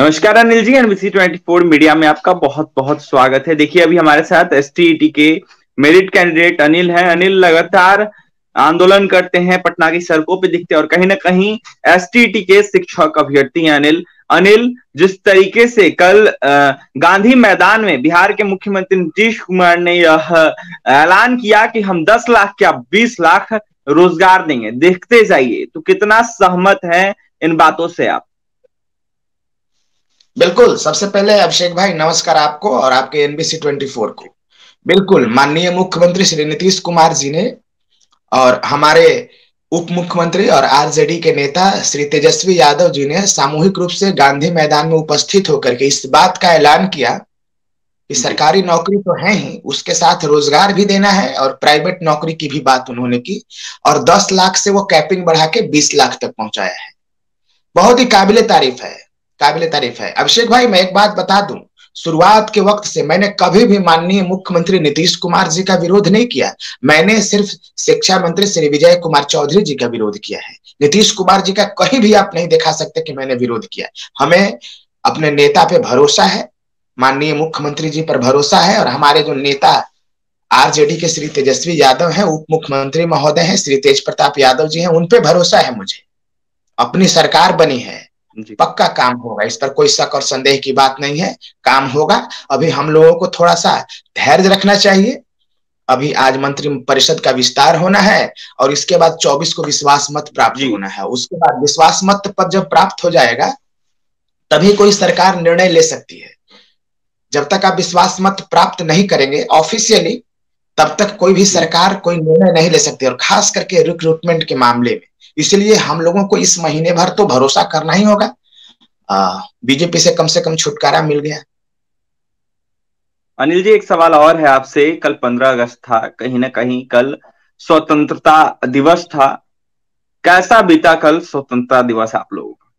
नमस्कार Anil ji, NBC 24 media में आपका बहुत बहुत स्वागत है। देखिए, अभी हमारे साथ STET के मेरिट कैंडिडेट अनिल हैं। अनिल लगातार आंदोलन करते हैं, पटना की सड़कों पे दिखते हैं और कहीं ना कहीं STET के शिक्षक अभ्यर्थी हैं। अनिल जिस तरीके से कल गांधी मैदान में बिहार के मुख्यमंत्री नीतीश कुमार ने यह ऐलान किया कि हम 10 लाख क्या 20 लाख रोजगार देंगे, देखते जाइए, तो कितना सहमत है इन बातों से आप? बिल्कुल। सबसे पहले अभिषेक भाई नमस्कार आपको और आपके NBC 24 को। बिल्कुल, माननीय मुख्यमंत्री श्री नीतीश कुमार जी ने और हमारे उप मुख्यमंत्री और आरजेडी के नेता श्री तेजस्वी यादव जी ने सामूहिक रूप से गांधी मैदान में उपस्थित होकर के इस बात का ऐलान किया कि सरकारी नौकरी तो है ही, उसके साथ रोजगार भी देना है और प्राइवेट नौकरी की भी बात उन्होंने की और 10 लाख से वो कैपिंग बढ़ा के 20 लाख तक पहुंचाया है। बहुत ही काबिले तारीफ है, काबिले तारीफ है। अभिषेक भाई मैं एक बात बता दूं, शुरुआत के वक्त से मैंने कभी भी माननीय मुख्यमंत्री नीतीश कुमार जी का विरोध नहीं किया। मैंने सिर्फ शिक्षा मंत्री श्री विजय कुमार चौधरी जी का विरोध किया है। नीतीश कुमार जी का कहीं भी आप नहीं दिखा सकते कि मैंने विरोध किया। हमें अपने नेता पे भरोसा है, माननीय मुख्यमंत्री जी पर भरोसा है और हमारे जो नेता आरजेडी के श्री तेजस्वी यादव हैं, उप मुख्यमंत्री महोदय हैं श्री तेज प्रताप यादव जी हैं, उन पे भरोसा है मुझे। अपनी सरकार बनी है, पक्का काम होगा, इस पर कोई शक और संदेह की बात नहीं है, काम होगा। अभी हम लोगों को थोड़ा सा धैर्य रखना चाहिए। अभी आज मंत्री परिषद का विस्तार होना है और इसके बाद 24 को विश्वास मत प्राप्त होना है। उसके बाद विश्वास मत पद जब प्राप्त हो जाएगा तभी कोई सरकार निर्णय ले सकती है। जब तक आप विश्वास मत प्राप्त नहीं करेंगे ऑफिशियली, तब तक कोई भी सरकार कोई निर्णय नहीं ले सकती, और खास करके रिक्रूटमेंट के मामले में। इसलिए हम लोगों को इस महीने भर तो भरोसा करना ही होगा। बीजेपी से कम छुटकारा मिल गया। अनिल जी, एक सवाल और है आपसे। कल 15 अगस्त था, कहीं ना कहीं कल स्वतंत्रता दिवस था। कैसा बीता कल स्वतंत्रता दिवस आप लोगों का?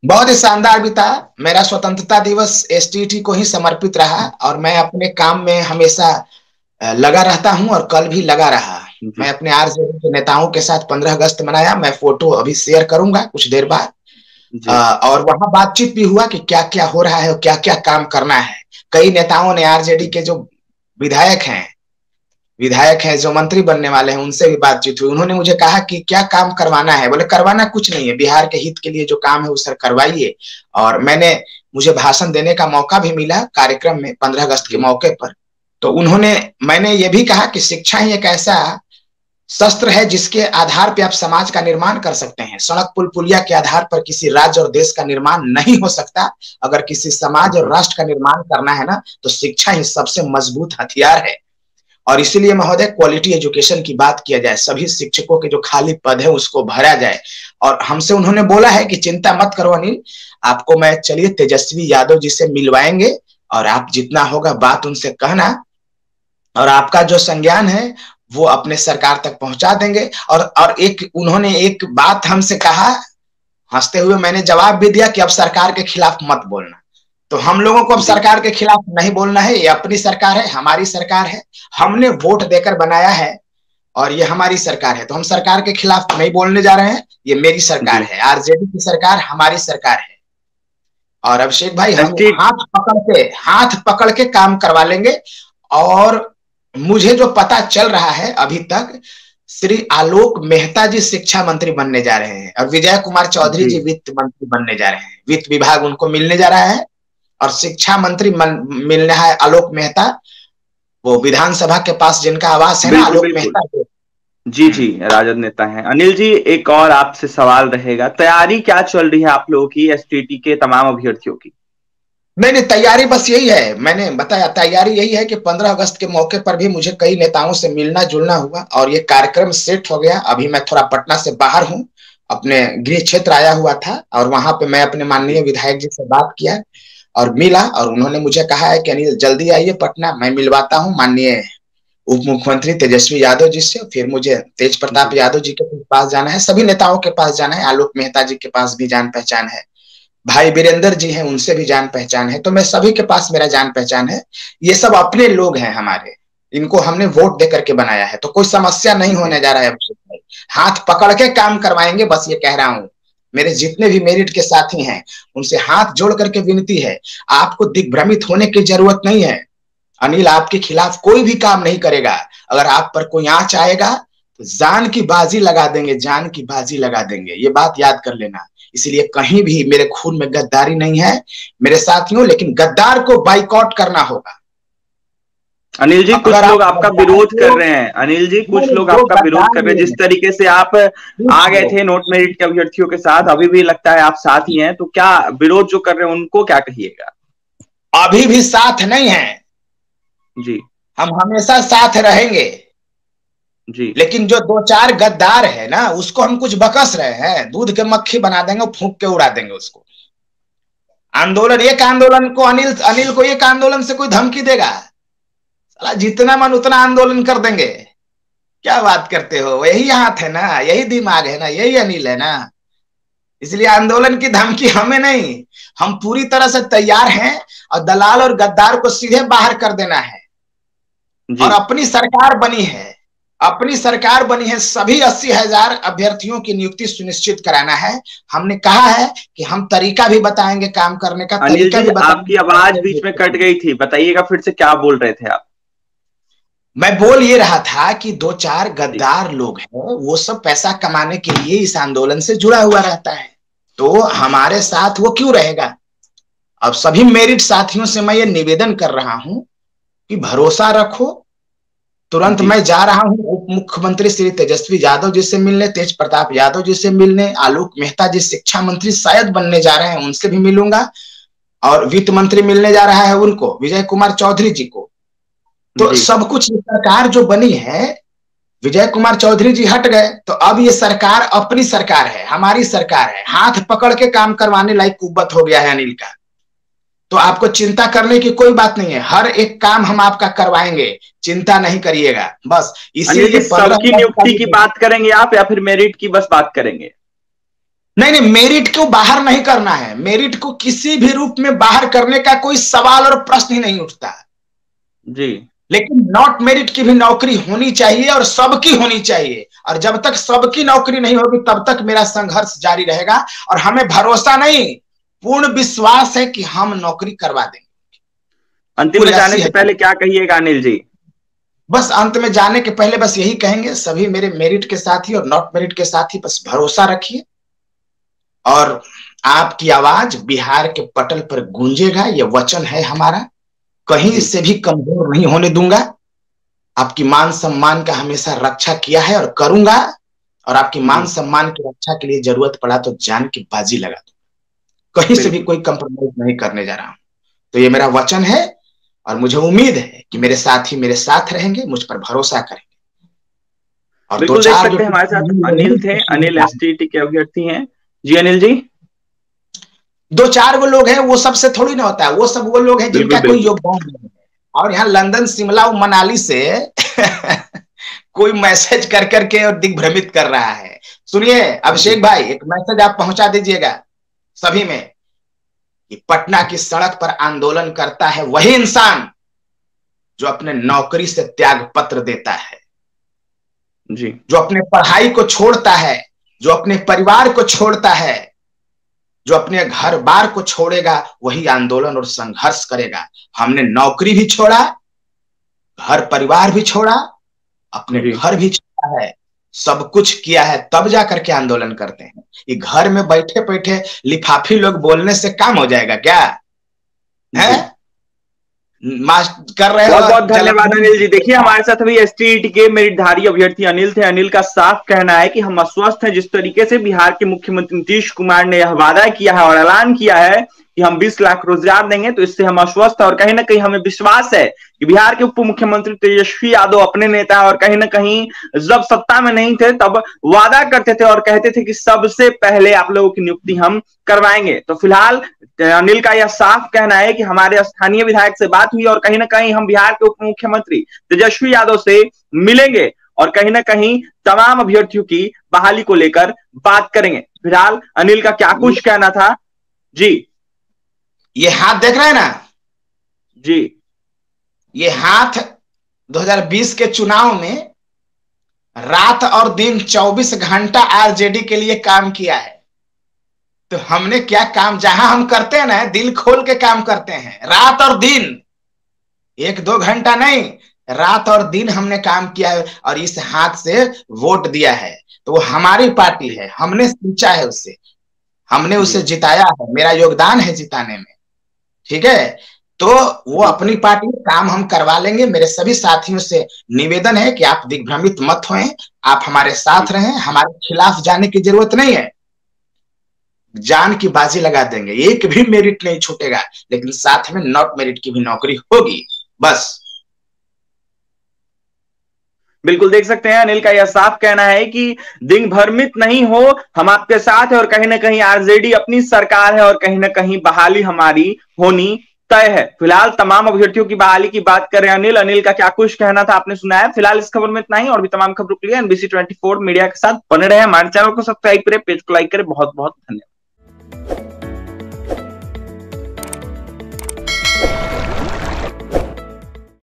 बहुत ही शानदार बीता। मेरा स्वतंत्रता दिवस STT को ही समर्पित रहा और मैं अपने काम में हमेशा लगा रहता हूं और कल भी लगा रहा। मैं अपने आरजेडी के नेताओं के साथ 15 अगस्त मनाया। मैं फोटो अभी शेयर करूंगा कुछ देर बाद। और वहां बातचीत भी हुआ कि क्या क्या हो रहा है और क्या क्या काम करना है। कई नेताओं ने, आरजेडी के जो विधायक हैं जो मंत्री बनने वाले हैं, उनसे भी बातचीत हुई। उन्होंने मुझे कहा कि क्या काम करवाना है। बोले करवाना कुछ नहीं है, बिहार के हित के लिए जो काम है वो सर करवाइए। और मुझे भाषण देने का मौका भी मिला कार्यक्रम में 15 अगस्त के मौके पर। तो मैंने ये भी कहा कि शिक्षा ही एक ऐसा शस्त्र है जिसके आधार पे आप समाज का निर्माण कर सकते हैं। सड़क पुल पुलिया के आधार पर किसी राज्य और देश का निर्माण नहीं हो सकता। अगर किसी समाज और राष्ट्र का निर्माण करना है ना, तो शिक्षा ही सबसे मजबूत हथियार है। और इसीलिए महोदय क्वालिटी एजुकेशन की बात किया जाए, सभी शिक्षकों के जो खाली पद है उसको भरा जाए। और हमसे उन्होंने बोला है कि चिंता मत करो अनिल, आपको मैं चलिए तेजस्वी यादव जी से मिलवाएंगे और आप जितना होगा बात उनसे कहना और आपका जो संज्ञान है वो अपने सरकार तक पहुंचा देंगे। और उन्होंने एक बात हमसे कहा, हंसते हुए मैंने जवाब भी दिया कि अब सरकार के खिलाफ मत बोलना। तो हम लोगों को अब सरकार के खिलाफ नहीं बोलना है। ये अपनी सरकार है, हमारी सरकार है, हमने वोट देकर बनाया है और ये हमारी सरकार है। तो हम सरकार के खिलाफ नहीं बोलने जा रहे हैं। ये मेरी सरकार है, आरजेडी की सरकार हमारी सरकार है। और अभिषेक भाई हम हाथ पकड़ के काम करवा लेंगे। और मुझे जो पता चल रहा है अभी तक, श्री आलोक मेहता जी शिक्षा मंत्री बनने जा रहे हैं और विजय कुमार चौधरी जी वित्त मंत्री बनने जा रहे हैं। वित्त विभाग उनको मिलने जा रहा है और शिक्षा मंत्री मिल रहा है आलोक मेहता, वो विधानसभा के पास जिनका आवास है ना, आलोक मेहता। जी, राजद नेता हैं। अनिल जी, एक और आपसे सवाल रहेगा, तैयारी क्या चल रही है आप लोगों की, STT के तमाम अभ्यर्थियों की? नहीं, तैयारी बस यही है, मैंने बताया तैयारी यही है कि 15 अगस्त के मौके पर भी मुझे कई नेताओं से मिलना जुलना हुआ और ये कार्यक्रम सेट हो गया। अभी मैं थोड़ा पटना से बाहर हूँ, अपने गृह क्षेत्र आया हुआ था और वहां पे मैं अपने माननीय विधायक जी से बात किया और मिला और उन्होंने मुझे कहा है कि अनिल जल्दी आइए पटना, मैं मिलवाता हूँ माननीय उप मुख्यमंत्री तेजस्वी यादव जी से। फिर मुझे तेज प्रताप यादव जी के पास जाना है, सभी नेताओं के पास जाना है, आलोक मेहता जी के पास भी जान पहचान है, भाई वीरेंद्र जी हैं उनसे भी जान पहचान है। तो मैं सभी के पास मेरा जान पहचान है। ये सब अपने लोग हैं हमारे, इनको हमने वोट दे करके बनाया है, तो कोई समस्या नहीं होने जा रहा है। हाथ पकड़ के काम करवाएंगे, बस ये कह रहा हूं। मेरे जितने भी मेरिट के साथी हैं उनसे हाथ जोड़ करके विनती है, आपको दिग्भ्रमित होने की जरूरत नहीं है। अनिल आपके खिलाफ कोई भी काम नहीं करेगा। अगर आप पर कोई आंच आएगा तो जान की बाजी लगा देंगे, जान की बाजी लगा देंगे, ये बात याद कर लेना। इसलिए कहीं भी मेरे खून में गद्दारी नहीं है मेरे साथियों, लेकिन गद्दार को बाइकआउट करना होगा। अनिल जी, कुछ अगर आप लोग आपका विरोध कर रहे हैं। अनिल जी, कुछ लोग जो आपका विरोध कर गद्दार रहे हैं। जिस तरीके से आप आ गए थे नोट मेरिट के अभ्यर्थियों के साथ, अभी भी लगता है आप साथ ही हैं, तो क्या विरोध जो कर रहे हैं उनको क्या कहिएगा? अभी भी साथ नहीं है जी, हम हमेशा साथ रहेंगे। जी, लेकिन जो दो चार गद्दार है ना, उसको हम कुछ बकस रहे हैं, दूध के मक्खी बना देंगे, फूंक के उड़ा देंगे उसको। आंदोलन, एक आंदोलन को अनिल अनिल को एक आंदोलन से कोई धमकी देगा? साला जितना मन उतना आंदोलन कर देंगे। क्या बात करते हो? यही हाथ है ना, यही दिमाग है ना, यही अनिल है ना। इसलिए आंदोलन की धमकी हमें नहीं, हम पूरी तरह से तैयार हैं और दलाल और गद्दार को सीधे बाहर कर देना है। और अपनी सरकार बनी है, अपनी सरकार बनी है, सभी 80,000 अभ्यर्थियों की नियुक्ति सुनिश्चित कराना है। हमने कहा है कि हम तरीका भी बताएंगे काम करने का। अनिल तरीका जी, भी बताएंगे। आपकी आवाज बीच में कट गई थी, बताइएगा फिर से क्या बोल रहे थे आप? मैं बोल ये रहा था कि दो चार गद्दार लोग हैं, वो सब पैसा कमाने के लिए इस आंदोलन से जुड़ा हुआ रहता है, तो हमारे साथ वो क्यों रहेगा? अब सभी मेरिट साथियों से मैं ये निवेदन कर रहा हूं कि भरोसा रखो। तुरंत मैं जा रहा हूं उप मुख्यमंत्री श्री तेजस्वी यादव जी से मिलने, तेज प्रताप यादव जी से मिलने, आलोक मेहता जी शिक्षा मंत्री शायद बनने जा रहे हैं, उनसे भी मिलूंगा। और वित्त मंत्री मिलने जा रहा है उनको, विजय कुमार चौधरी जी को। तो सब कुछ सरकार जो बनी है, विजय कुमार चौधरी जी हट गए, तो अब ये सरकार अपनी सरकार है, हमारी सरकार है। हाथ पकड़ के काम करवाने लायक कुव्वत हो गया है अनिल का। तो आपको चिंता करने की कोई बात नहीं है, हर एक काम हम आपका करवाएंगे, चिंता नहीं करिएगा। बस इसीलिए सबकी नियुक्ति की बात करेंगे आप, या फिर मेरिट की बस बात करेंगे? नहीं नहीं, मेरिट को बाहर नहीं करना है। मेरिट को किसी भी रूप में बाहर करने का कोई सवाल और प्रश्न ही नहीं उठता जी। लेकिन नॉट मेरिट की भी नौकरी होनी चाहिए और सबकी होनी चाहिए। और जब तक सबकी नौकरी नहीं होगी तब तक मेरा संघर्ष जारी रहेगा। और हमें भरोसा नहीं, पूर्ण विश्वास है कि हम नौकरी करवा देंगे। अंतिम में जाने से पहले क्या कहिएगा अनिल जी? बस अंत में जाने के पहले बस यही कहेंगे, सभी मेरे मेरिट के साथी और नॉट मेरिट के साथी, बस भरोसा रखिए और आपकी आवाज बिहार के पटल पर गूंजेगा। ये वचन है हमारा, कहीं से भी कमजोर नहीं होने दूंगा। आपकी मान सम्मान का हमेशा रक्षा किया है और करूंगा, और आपकी मान सम्मान की रक्षा के लिए जरूरत पड़ा तो जान की बाजी लगा दूंगा। कहीं से भी कोई कंप्रोमाइज नहीं करने जा रहा हूं। तो ये मेरा वचन है और मुझे उम्मीद है कि मेरे साथी मेरे साथ रहेंगे, मुझ पर भरोसा करेंगे। और दो चार देख सकते हैं हमारे साथ अनिल थे, अनिल एसटीटी के अभ्यर्थी हैं। जी अनिल जी, दो चार वो लोग हैं, वो सबसे थोड़ी ना होता है। वो सब वो लोग हैं जिनका कोई योगदान नहीं है। और यहाँ लंदन, शिमला और मनाली से कोई मैसेज कर करके और दिग्भ्रमित कर रहा है। सुनिए अभिषेक भाई, एक मैसेज आप पहुंचा दीजिएगा सभी में कि पटना की सड़क पर आंदोलन करता है वही इंसान जो अपने नौकरी से त्याग पत्र देता है जी, जो अपने पढ़ाई को छोड़ता है, जो अपने परिवार को छोड़ता है, जो अपने घर बार को छोड़ेगा वही आंदोलन और संघर्ष करेगा। हमने नौकरी भी छोड़ा, घर परिवार भी छोड़ा, अपने घर भी छोड़ा है, सब कुछ किया है, तब जाकर के आंदोलन करते हैं। ये घर में बैठे बैठे लिफाफी लोग बोलने से काम हो जाएगा क्या? है कर रहे हो। बहुत बहुत धन्यवाद अनिल जी। देखिए हमारे साथ अभी एसटीईटी के मेरिटधारी अभ्यर्थी अनिल थे। अनिल का साफ कहना है कि हम आश्वस्त हैं जिस तरीके से बिहार के मुख्यमंत्री नीतीश कुमार ने यह वादा किया है और ऐलान किया है कि हम 20 लाख रोजगार देंगे, तो इससे हम आश्वस्त है और कहीं ना कहीं हमें विश्वास है कि बिहार के उप मुख्यमंत्री तेजस्वी यादव अपने नेता और कहीं ना कहीं जब सत्ता में नहीं थे तब वादा करते थे और कहते थे कि सबसे पहले आप लोगों की नियुक्ति हम करवाएंगे। तो फिलहाल अनिल का यह साफ कहना है कि हमारे स्थानीय विधायक से बात हुई और कहीं ना कहीं हम बिहार के उप मुख्यमंत्री तेजस्वी यादव से मिलेंगे और कहीं ना कहीं तमाम अभ्यर्थियों की बहाली को लेकर बात करेंगे। फिलहाल अनिल का क्या कुछ कहना था जी। ये हाथ देख रहे हैं ना जी, ये हाथ 2020 के चुनाव में रात और दिन 24 घंटा आरजेडी के लिए काम किया है। तो हमने क्या काम, जहां हम करते हैं ना, दिल खोल के काम करते हैं, रात और दिन, 1-2 घंटा नहीं, रात और दिन हमने काम किया है और इस हाथ से वोट दिया है। तो वो हमारी पार्टी है, हमने सींचा है उससे, हमने उसे जिताया है, मेरा योगदान है जिताने में। ठीक है, तो वो अपनी पार्टी में काम हम करवा लेंगे। मेरे सभी साथियों से निवेदन है कि आप दिग्भ्रमित मत होएं, आप हमारे साथ रहें, हमारे खिलाफ जाने की जरूरत नहीं है। जान की बाजी लगा देंगे, एक भी मेरिट नहीं छूटेगा, लेकिन साथ में नॉट मेरिट की भी नौकरी होगी, बस। बिल्कुल देख सकते हैं अनिल का यह साफ कहना है कि दिन भ्रमित नहीं हो, हम आपके साथ है और कहीं ना कहीं आरजेडी अपनी सरकार है और कहीं ना कहीं बहाली हमारी होनी तय है। फिलहाल तमाम अभ्यर्थियों की बहाली की बात कर रहे हैं अनिल का क्या कुछ कहना था आपने सुना है। फिलहाल इस खबर में इतना ही, और भी तमाम खबरों के लिए NBC 24 मीडिया के साथ बने रहे। हमारे चैनल को सब्सक्राइब करें, पेज को लाइक करें। बहुत बहुत धन्यवाद।